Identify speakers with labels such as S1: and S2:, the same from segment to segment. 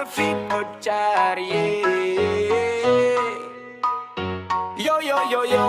S1: Fit Ochari. Yo yo yo yo.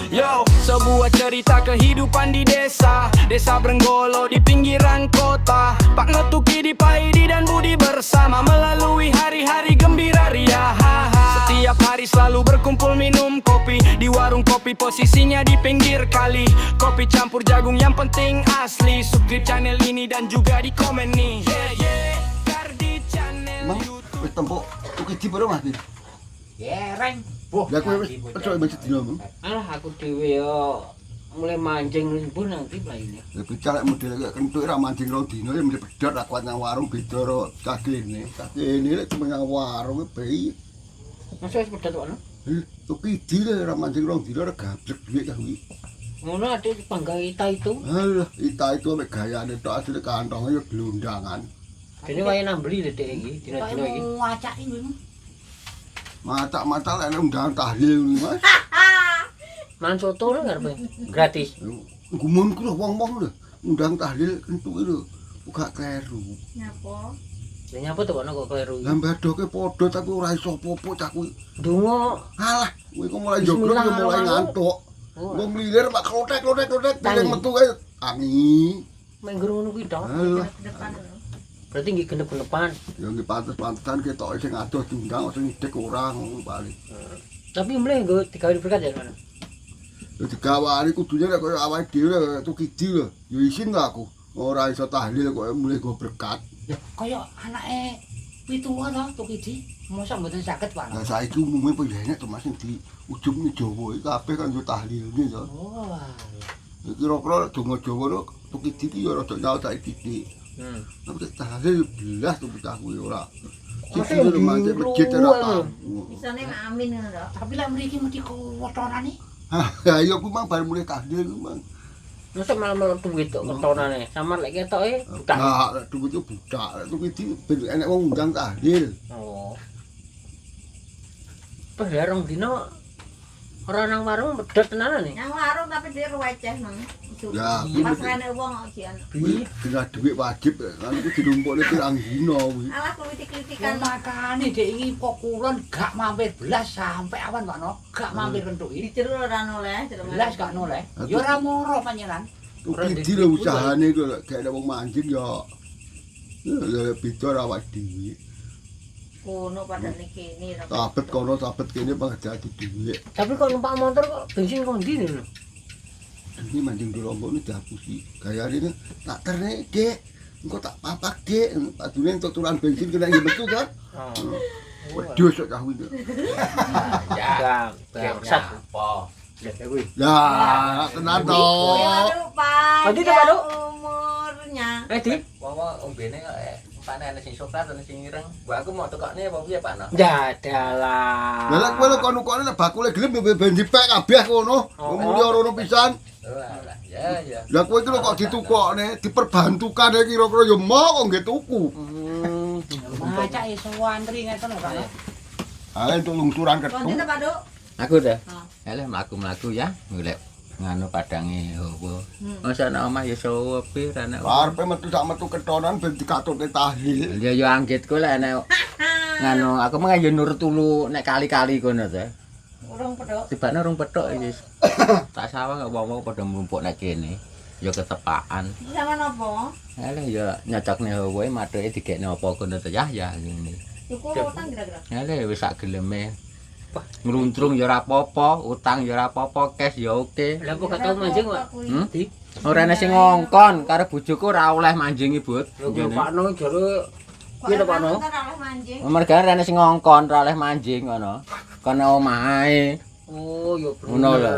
S1: Yo. Sebuah cerita kehidupan di desa Brenggolo di pinggiran kota. Pak Ngetuki di Paidi dan Budi bersama melalui hari-hari gembira ria. Setiap hari selalu berkumpul minum kopi di warung kopi, posisinya di pinggir kali. Kopi campur jagung yang penting asli. Subscribe channel ini dan juga di komen nih. Kardi channel YouTube.
S2: Wis tempo tuki di piro Mas?
S3: Yereng.
S2: Ya kowe wis percaya masjid dino, Mang.
S3: Alah aku dhewe yo mulai mancing ribu nanti lainnya.
S2: Ya bicak lek model kaya kentuk ra mancing rong dino ya mesti pedhot ra kuat nang warung beda ro cagene. Cagene lek cuma nang warung bayi.
S3: Masa wis pedhot kono?
S2: Tuki di lek ra mancing rong dino ra gablek dhuwit ya kuwi.
S3: Ngono ade pangga ita itu.
S2: Alah, ita itu mek gayane tok asline kantonge ya glondangan.
S3: Dene wae nambeli lho dek iki dina-dina iki.
S4: Ngacaki ngono.
S2: Matak-matak lek undang tahlil kuwi, Mas.
S3: Man soto lho ngarepe gratis.
S2: Gumunku lho wong-wong lho undang tahlil kentuk lho. Uga kleru.
S4: Nyapa?
S3: Lah nyapa to kono kok kleru.
S2: Lah mbadoke padha tapi ora iso apa-apa cah kuwi.
S3: Donga.
S2: Alah, kowe kok mulai joglo ya mulai ngantuk. Wong lilir mak klotek pengen metu kae tangi.
S3: Menggur ngono kuwi tok.
S2: Alah,
S4: Depan lho.
S3: Berarti nggih genep-genepan.
S2: ya nggih pantes-pantesan ketoke sing adoh diundang sing ngidik ora ngono bali.
S3: Tapi mulai nggo digawe berkat ya kono.
S2: Ya digawani kudune nek koyo awake dhewe tukidi lho. Ya isin lah aku. Ora iso tahlil kok mulai go berkat.
S4: Ya kaya anake pituwa to Tukidi.
S3: Mosok mboten saged, Pak.
S2: Lah saiki umume penyek to Mas sing di ujung ni Jawa iki kabeh kan yo tahlilne to.
S3: Oh.
S2: Ya kira-kira donga Jawa lho tukidi iki ya rada nyaut saiki titik. Tapi tahlil belas tuh bocah kuwi ora. Iki lho mate masjid ora tau.
S4: Isane amin ngono to. Tapi lek mriki mesti kotorane.
S2: Ha, ya ku mang bar mulai tahlil ku mang.
S3: Mosok malah duit tok ketonane. Samar lek ketoke budak.
S2: Nah, duit itu budak. Tukidi ben enek wong undang tahlil.
S3: Oh. Perdarong dino ora nang warung medhot tenanan nih.
S4: Nang warung tapi dia receh nang.
S2: Ya,
S4: pas rene wong kok jian.
S2: Dina duit wajib kan iku dinumpukne pirang dina kuwi.
S4: Alah kritik-kritikan
S5: makane dek iki kok kulon gak mampir belas sampai awan Pak No. Gak mampir kentuk iki.
S4: diceru ora noleh,
S5: Belas gak noleh. Ya ora moro panjenengan.
S2: Tukidi lho usahane iku lek gak ada wong mancing ya. Ya beda ra awake dhewe.
S4: kono pada niki ini.
S2: Sabet kono sabet kene pangajati dhuwit.
S3: Tapi kok numpak motor kok bensin kok ndi lho.
S2: Ini mancing di Lombok ini dihapusi. Gayane ini tak terne, Dek. Engko tak papak, Dek. Padune entuk turan bensin kena nggih metu kan. Wedhus kok cah kuwi.
S3: Ya, bangsat.
S5: Apa?
S3: Ya kuwi.
S2: Ya, tenan to.
S4: Aduh, Pak.
S3: Adi to, Pak, Duk?
S4: Umurnya.
S3: Di.
S5: Wong ombene kok upane ana sing sokrat ana sing ireng. Gua aku mau tekokne apa piye Pak No?
S3: Ya dalah.
S2: Lah lek kowe kono-kono nek bakule gelem ya ben dipek kabeh kono. Muni ora ono pisan.
S5: Ya.
S2: Lah kowe iki lho kok ditukokne, diperbantukan kira-kira ya mau kok nggih tuku.
S5: Macak iso antri ngeten Pak No.
S2: Ah entuk lungsuran
S4: Konten
S2: ketu.
S4: Pak Duk.
S3: Aku dah.
S5: Eleh mlaku-mlaku ya, golek nganu padange hawa. Masa nang omah ya sopi rene.
S2: Karepe metu sak metu ketonan ben dikatutne tahlil.
S5: Ya yo anggitku lek enek nganu aku mah yo nurut tulu nek kali-kali kono to.
S4: Urung pedok.
S5: Tibane urung petok iki. Tak sawang wong-wong padha mlumpuk nek kene. Ya ketepaan.
S4: Sama nopo?
S5: Eleh ya nyocokne hawa mathuke digekne apa kono to ya ngene.
S4: Cukup utang kira-kira.
S5: Eleh wis sak geleme. Ngluncrung ya ora apa-apa, utang ya ora apa-apa, cash ya oke.
S3: Lah kok gak tau mancing, Pak.
S5: Di. Ora ana sing ngongkon karo bojoku ora oleh manjing Bud.
S3: Lho Pak No jare piye to Pak No?
S4: Mancing.
S5: Mergane ora ana sing ngongkon ora oleh manjing ngono. Kono omahe.
S3: Oh, ya
S5: Ngono lho.
S3: bener.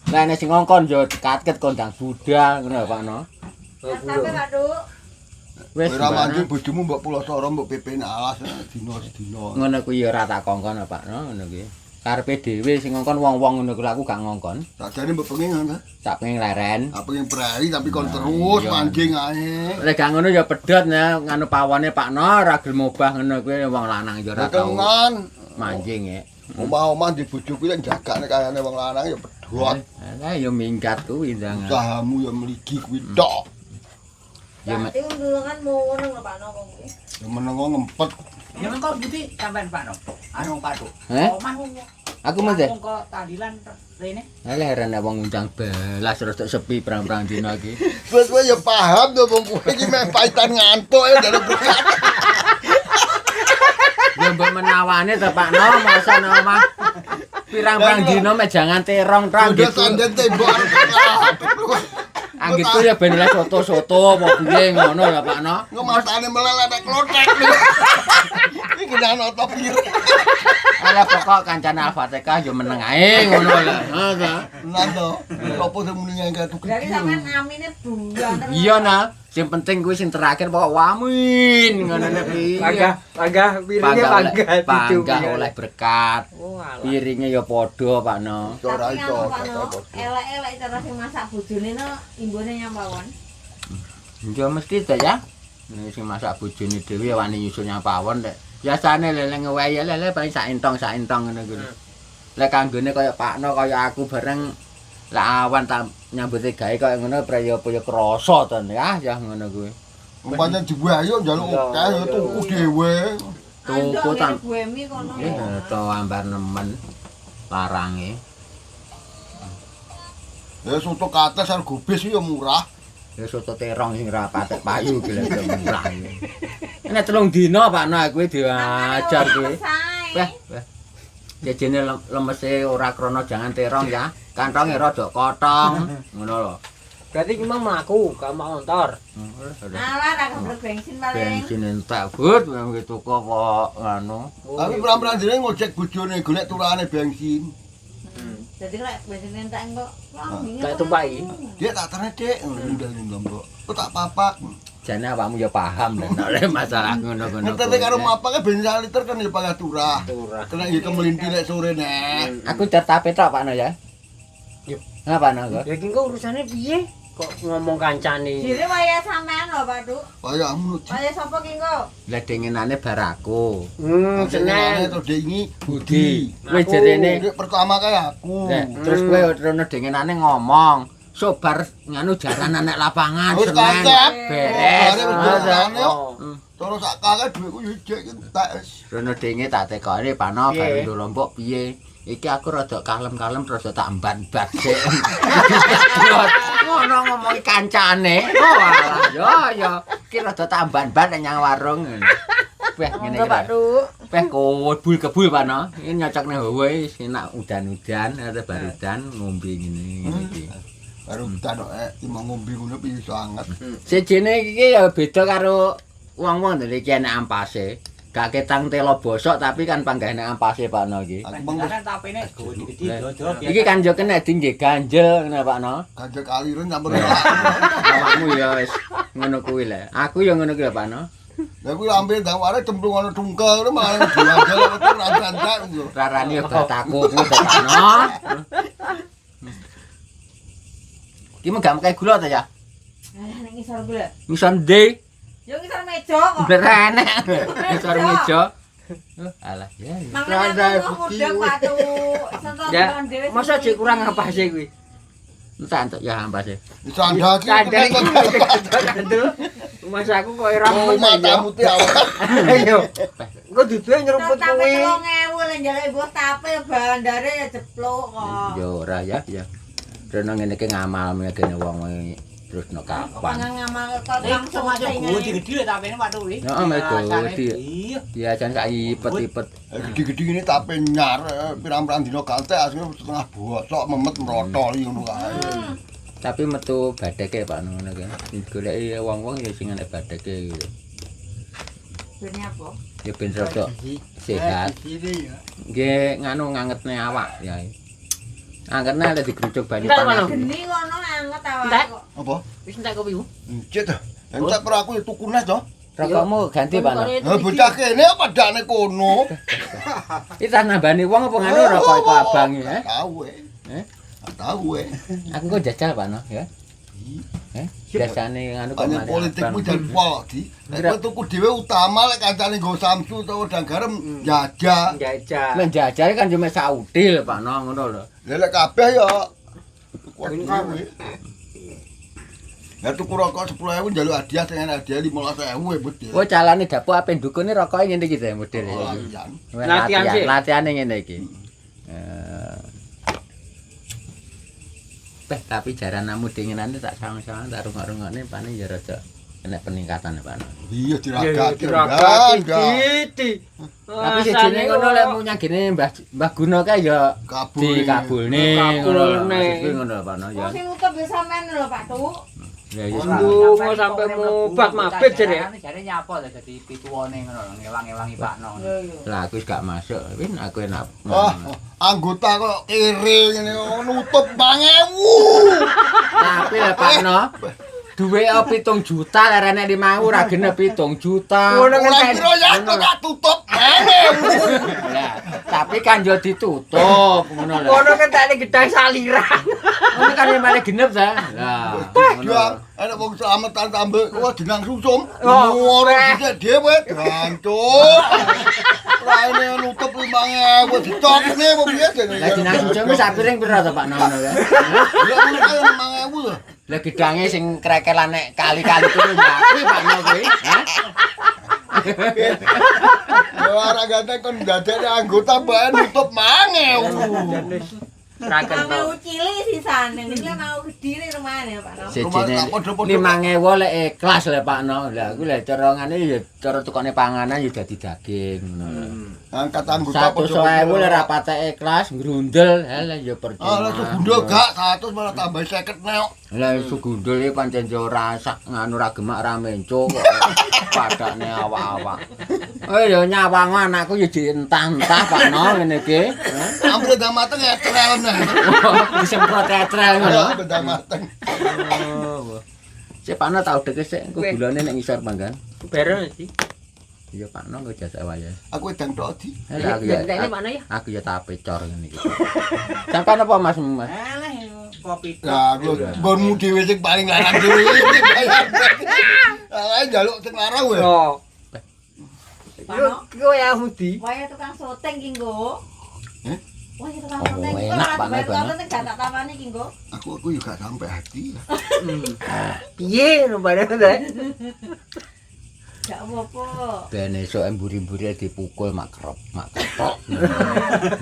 S5: Lah ana sing ngongkon yo dikaket kondang budal ngono Pak No.
S4: Sampai Pak Duk.
S5: Wis
S2: Ora mancing bojomu mbok Pulasara mbok PP alas dina sedina.
S5: ngono kuwi ora tak kongkon Pak No ngono kuwi. Karepe dhewe sing ngongkon wong-wong ngono kuwi aku gak ngongkon.
S2: Sakjane mbok pengen ngono.
S5: Sak pengen leren.
S2: Apa yang prairie tapi kon terus
S5: iya.
S2: mancing ae.
S5: Lek gak ngono ya pedhot ya nganu pawone Pak No ora gelem obah ngono kuwi wong lanang ya ora tau
S2: Tenan.
S5: manjing ya.
S2: Omah-omah di bojoku yang jagane kayane wong lanang ya pedhot.
S5: ด Lah ya minggat kuwi ndang.
S2: Usahamu ya mligi kuwi tok.
S4: เ Tapi Pak Duk,
S2: เ Ya,
S5: Ya
S4: Berarti undungan mau nang Pak No kok kuwi.
S2: Ya menengo ngempet.
S6: Ya mengko budi sampean Pak No. Anu Pak Duk.
S5: Heh?
S6: Omah
S5: Aku mesti.
S6: mengko tahlilan rene.
S5: Alah heran wong undang belas terus tok sepi perang-perang dina iki.
S2: Wes ya paham to wong kowe iki meh paitan ngantuk ya dari berkat.
S5: Ya mbok menawane to Pak No, masa nang omah pirang-pirang dina mek jangan terong tok
S2: Udah
S5: gitu.
S2: sanden tembok.
S5: Anggitku ya ben oleh soto-soto apa piye ngono lah Pak No.
S2: Ngematane meleleh nek klothek. Iki kena ono pir.
S5: Alah pokok kancane Al-Fatihah ya meneng ae ngono lah. Heeh.
S2: Nando, opo sing muni ngangkat tuku.
S4: Berarti sampean amine bulan terus.
S5: Iya nah, sing penting kuwi sing terakhir pokok wamin ngono nek piye.
S3: Panggah piringnya
S5: panggah oleh berkat.
S3: Oh alah.
S5: Piringnya ya padha Pak No.
S2: Ora
S4: Tapi
S2: iso.
S4: anu Pak No, elek-elek cara sing masak bojone no imbone nyampawon.
S5: Ya mesti to ya. Nek sing masak bojone dhewe wani nyusul nyapawon nek biasane lele ngewehi lele paling sak entong ngono kuwi. Lek kanggone kaya Pakno kaya aku bareng lah awan tak nyambute gawe kaya ngono praya-praya krasa to ya ngono kuwi.
S2: Umpamane dibuayo njaluk akeh ya tuku dhewe.
S5: Tuku
S4: Andok
S5: tam.
S4: ngene buemi kono.
S5: To ambar nemen larange.
S2: Ya soto kates karo gobis ya murah.
S5: Ya soto terong sing ra patek payu iki lek murah. Nek 3 dina Pakno kuwi diajar kuwi. Wah, wah. Jejene lemese ora krana jangan terong ya. Kantonge rada kotong. Ngono lho.
S3: Berarti memang mlaku, gak mau motor.
S4: Alah ra keblek bensin paling.
S5: Bensin entek but memang tuku kok anu.
S2: Tapi pernah dene ngojek bojone golek turane bensin.
S4: Jadi lek bensin entek engko
S3: Kayak tumpaki.
S2: Dia tak terne Dik, ndel lombok. Kok tak papak.
S5: Jane awakmu ya paham nek nek masalah ngono-ngono.
S2: Ngerti karo mapake bensin 1 liter kan ya pagah turah.
S3: Turah.
S2: Kena iki kemelinti lek sore nek.
S5: Aku tertape tok Pakno ya.
S3: Yuk.
S5: Ngapa kok?
S3: Ya iki kok urusane piye? Kok ngomong kancane.
S4: Dire waya sampean lho Pak Duk.
S2: Kaya amun.
S4: Waya sapa ki engko?
S5: Lah dengenane bar aku.
S2: Seneng
S3: Senen.
S2: to Dik iki
S5: Budi.
S2: Budi.
S5: Kowe jerene
S2: Dik pertama kaya aku.
S5: Nah, terus kowe rono dengenane ngomong, sobar nganu jaranan nek lapangan
S2: Wis
S5: Senin.
S2: konsep.
S5: Beres.
S2: Bare berjalan yo.
S3: Oh.
S2: Terus sak kakek dhuwitku yo jek entek wis.
S5: Rono denge tak tekone Pakno
S3: Piye?
S5: baru Lombok piye? Iki aku rada kalem-kalem terus tak mban-ban sik. Ngono ngomongi kancane. Oh alah ya iki rada tak mban-ban nek nyang warung. Weh ngene iki.
S4: Pak Duk.
S5: Weh kebul-kebul Pakno. Ini nyocokne hawa wis enak udan-udan ada barudan ngombe ngene iki.
S2: Baru udan kok mau ngombe ngono piye iso anget.
S5: Sejene iki ya beda karo wong-wong iki enek ampase. Gak ketang telo bosok tapi kan panggahane ampase Pakno iki.
S2: Aku mong
S6: Kan tapene gede-gede dodol.
S5: Iki kan yo kena dingge ganjel ngene Pakno.
S2: ganjel kaliren campur.
S5: Awakmu ya wis ngono kuwi lho. Aku ya ngono kuwi lho Pakno.
S2: Lah kuwi ambil ndang ware cemplung ana tungkel ngono malah diajal kok ora santai ngono.
S5: Rarane yo bataku kuwi to Pakno. Iki mung gak kayak gula to ya?
S4: Alah ning isor gula.
S5: Ngison ndi?
S4: Yo isor meja kok.
S5: Berenek. Isor meja. Alah ya.
S4: Makane aku mudah Pak Duk. Sentot
S3: Ya,
S4: dhewe.
S3: masa jek kurang apa sih kuwi?
S5: Entar entuk ya ampase.
S2: Iso andaki.
S3: Kadang kadang. Masa aku kok ora
S2: Oh, matamu ti awak.
S3: Ayo. Kok duduhe nyeruput
S4: Tapi
S3: kuwi.
S4: 3.000 lek njaluk ibu tape bandare ya jeplok kok.
S5: Yo ora ya ya. Rene ngene iki ngamal ngene wong terus no kapan.
S4: Pangan ngamal kok langsung
S6: Langsung aja gede-gede tapene Pak Duk kuwi.
S5: Heeh, mergo gede.
S6: Iya.
S5: Biasane sak ipet-ipet.
S2: Gede-gede ini tape nyar pirang-pirang dina gantek asline setengah bosok memet merotol ngono kae.
S5: Tapi metu badheke Pak ngono kan. Goleki wong-wong ya sing enek badheke gitu.
S4: Ben apa?
S5: Ya ben rada sehat. Nggih nganu ngangetne awak ya. Angetne lek digrucuk banyu
S3: Entar,
S5: panas.
S3: Pak.
S4: Geni kono anget awak
S3: Entek.
S4: kok.
S2: Apa?
S3: Wis entek kopi.
S2: Encet ta. Entek per aku ya tuku nes to.
S5: Rokokmu ganti Pak.
S2: Ha bocah kene apa padane kono?
S5: Iki tak nambani wong apa nganu rokok iku abang ya?
S2: Tahu Tahu
S5: Aku kok jajal Pak ya. Biasane nganu kok
S2: Hanya
S5: malah
S2: politikmu
S5: abang.
S2: jan pol di. Nek tuku dhewe utama lek kancane nggo samsu utawa udang garam jajah.
S3: Jajah.
S5: Men jajal kan cuma sautil Pak ngono lho.
S2: Lek kabeh ya kuwi. Lah tuku rokok 10.000 njaluk hadiah sing hadiah 15.000 betul.
S5: Oh calane dapur ape dukune rokoke ngene iki ta model
S2: Oh,
S5: iki.
S2: iya.
S3: Latihan sih.
S5: Latihane ngene iki. Tapi jaranamu dinginane tak sawang-sawang tak rungok-rungokne pane ya rada kena peningkatan Pak.
S2: Iya diragake.
S5: Tapi sejene ngono lek mu nyagene Mbah Guna kae ya dikabulne ngono. Maksudku ngono Pak ya.
S4: Sing utup ya sampean lho Pak Tu.
S5: Ya ya.
S3: Ndonga sampe mobat mabit jere.
S6: Jare nyapa lah dadi pituwone ngono lho ngewangi-wangi Pakno.
S5: Lah aku wis gak masuk, wis aku enak.
S2: Anggota kok kere ngene nutup 5.000.
S5: Tapi lah Pak No. Duwe 7 juta larane 5.000 ora genep 7 juta.
S2: Mulai piro ya kok tutup 5.000.
S5: Lah, tapi kan yo ditutup ngono lho.
S3: Ono kentane gedang saliran.
S5: Ngono kan malah genep ta. Lah,
S2: Dia ana wong slametan tambah kok jenang susum.
S3: Oh,
S2: Ngoro dhisik dhewe dancuk. Laene nutup 5.000 ditokne apa piye jane.
S5: lah jenang suci wis sapiring pira to Pak No ngono ya.
S2: Ya ngono kae 5.000 lho.
S5: Lah gedange sing krekelan nek kali-kali kuwi kuwi Pak No kuwi.
S2: Ya ora ganteng kon dadekne anggota bae nutup 5.000.
S3: Raken
S4: Mau cilik sisane, iki mau gedhe rumahane Pak No.
S5: Sejene 5.000 lek ikhlas lek Pak No. Lah kuwi lek cara ngene ya cara tukone panganan ya dadi daging ngono lho.
S2: Angkat anggota
S5: 100.000 lek ra patek ikhlas ngrundel lah ya percuma.
S2: Ah, lah segundul gak 100 malah tambah 50 neok.
S5: Lah segundul iki pancen yo ora sak nganu ra gemak ra menco kok padane awak-awak. Oh ya nyawang anakku ya dientah-entah Pak No ngene iki.
S2: Ampun dah mateng ya trel nah.
S5: Disemprot tetrel ngono.
S2: Beda mateng.
S5: Cek Pak No tau deke sik engko gulane nek ngisor manggan.
S3: bareng sih.
S5: Iya Pak No kok jasa wae.
S2: Aku edang tok di.
S5: Lah aku ya.
S3: Ini mana ya?
S5: Aku ya tak pecor ngene iki. Sampeyan apa Mas?
S6: Alah kopi.
S2: Lah aku bonmu dhewe sing paling larang dhewe. Lah njaluk sing larang kowe.
S3: Oh.
S4: Pak No.
S3: Yo ya Hudi.
S4: Wae tukang syuting ki nggo.
S2: Eh?
S4: Wae tukang
S5: Oh,
S4: syuting.
S5: enak, Pak No, Pak No.
S4: Gak tak tapani ki nggo.
S2: Aku juga sampai hati.
S3: Piye no bareng ta?
S4: Gak apa-apa.
S5: Ben esuk emburi-mburi dipukul mak krop, mak ketok.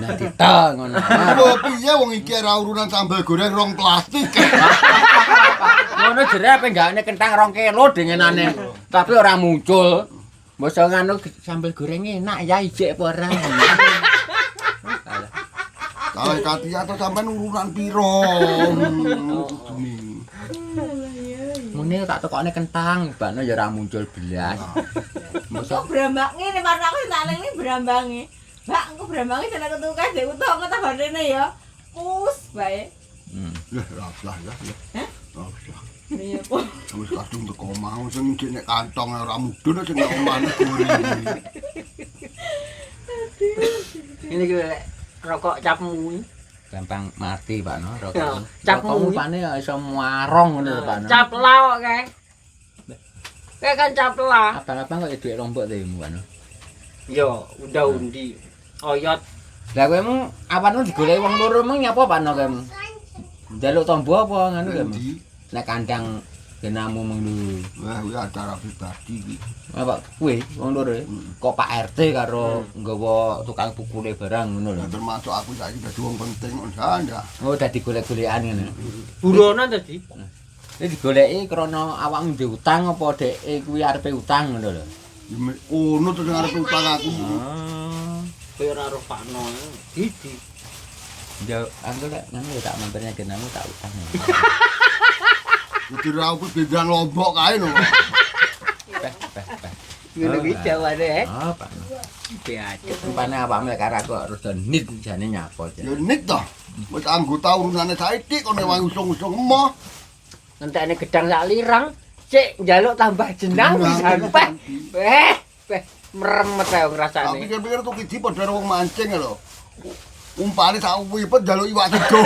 S5: Nah ditang ngono.
S2: Apa piye wong iki ora urunan sambal goreng rong plastik.
S5: Ngono jere ape gakne kentang 2 kilo dingenane. Tapi ora muncul. Mosok nganu sambal goreng enak ya ijek apa ora.
S2: Kalau kati atau sampean urunan piro.
S5: Mune tak tokone kentang, bakno ya ora muncul belas.
S4: Kok brambak ngene marang aku tak eling brambange. Mbak, engko brambange jane ketukas dek utang tambah rene ya. Pus bae.
S2: Lah lah lah.
S4: Hah?
S2: Oh,
S4: Iya kok.
S2: wis kadung teko mau sing iki nek kantong ora mudhun sing nek omane goreng.
S3: Ini ki rokok capmu.
S5: Gampang mati Pak No
S3: Ya,
S5: rokok.
S3: capmu.
S5: Pane ya iso muarong ngono lho Pak No.
S3: Cap lawak kae. Kae kan cap lah.
S5: Abang-abang kok dhuwit lombok ta Pak No.
S3: Yo, undi. Oyot.
S5: Lah kowe mung awanmu digoleki wong loro mung nyapa Pak No kowe? Njaluk tombo apa ngono kowe?
S2: Endi?
S5: Nek kandang genamu mung dulu.
S2: Wah, kuwi acara pribadi iki.
S5: Apa kuwi wong loro kok Pak RT karo nggawa tukang pukule barang ngono lho.
S2: Nah, termasuk aku saiki dadi wong penting ndak.
S5: Oh dadi golek-golekan ngene.
S3: Buronan tadi.
S5: Iki digoleki krana awakmu ndek utang apa dheke kuwi arepe utang ngono lho.
S2: Ono to sing arep utang aku.
S3: Kowe ora roh Pakno. Iki.
S5: Ya aku lek ngono tak mampirnya genamu tak utang.
S2: Kudu ra aku bendang lombok kae lho.
S3: Ngono ki jawane.
S5: Oh, Pak.
S3: Biacet.
S5: Rupane awakmu lek karo aku rada nit jane nyapa.
S2: Ya nik to. Wis anggota urunane saiki kok nek wae usung-usung emoh.
S3: Entekne gedang sak lirang, sik njaluk tambah jenang sampe. Meremet ae
S2: Tapi
S3: ngrasane.
S2: pikir-pikir tuh iki padha wong mancing lho. Umpane sak wipet njaluk iwak sego.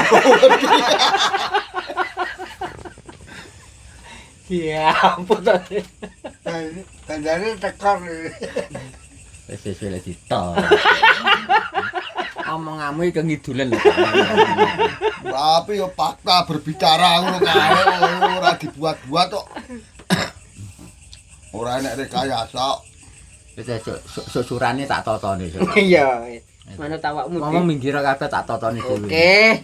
S3: Ya ampun to.
S2: Tandane tekor.
S5: Wis wis ditol. omonganmu iki ngidulen lho.
S2: Tapi yo fakta berbicara ngono kae ora dibuat-buat kok. Ora enek rekayasa.
S5: Wis susurane tak totone.
S3: Iya. Manut awakmu.
S5: Ngomong minggir kabeh tak totone dhewe.
S3: Oke.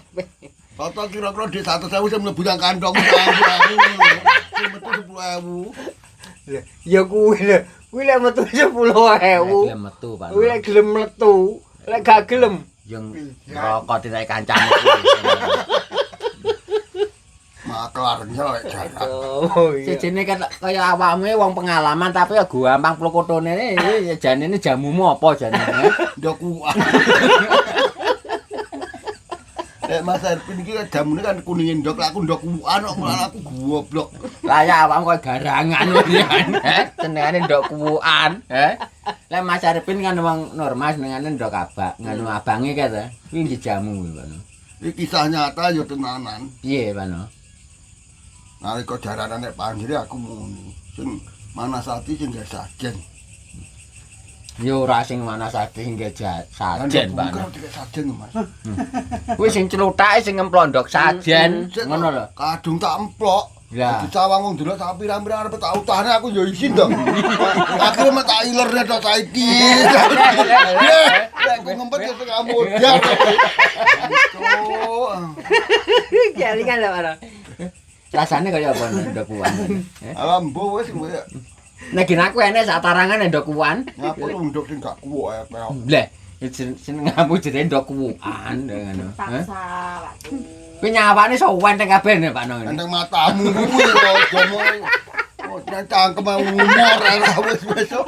S2: Toto kira-kira di 100.000 sing mlebu nang kantong 10.000. Metu 10.000.
S3: Ya kuwi lho. Kuwi lek metu 10.000.
S5: Gelem metu, Pak.
S3: Kuwi lek gelem metu. Lek gak gelem
S5: Yang rokok tidak kancane kuwi.
S2: Maklarnya lek jarak.
S3: oh iya.
S5: Sejene kaya awakmu wong pengalaman tapi ya gampang plokotone janene jamumu apa janene?
S2: Ndok kuat. Mas Erpin iki jamune kan kuning ndok, aku ndok kuan kok malah aku goblok.
S5: Lah ya awakmu kaya garangan jenengane ndok kuwukan, Lah Mas Arifin kan wong normal jenengane ndok abak, nganu abange kae ta. Kuwi nggih jamu Pak.
S2: Iki kisah nyata ya tenanan.
S5: Piye Pak?
S2: Nalika jarane nek panggire aku muni. Sing Manasati sing gak sajen.
S5: Ya ora sing Manasati nggih sajen Pak.
S2: Kan tidak sajen Mas.
S5: Kuwi sing celuthake sing ngemplondok sajen, ngono lho.
S2: Kadung tak emplok.
S5: Lah.
S2: Di sawang wong delok sak pirang-pirang arep tak utahne aku ya isin to. Akhire mek tak ilerne to saiki. Lek aku ngempet ya tengah modal.
S3: Kelingan lho, Pak.
S5: Rasane kaya apa ndok kuwan?
S2: Alam mbo wis kowe.
S5: Nek gene aku enek sak tarangan ndok kuwan.
S2: Ngapa ndok sing gak kuwek.
S5: Lah, senengamu jenenge ndok kuwan ngono.
S4: Paksa, Pak.
S5: Kuwi nyawane sowan teng kabeh nek Pak Nong.
S2: Nang matamu kuwi lho jomo. Oh, nang cangkem umur ora wis besok.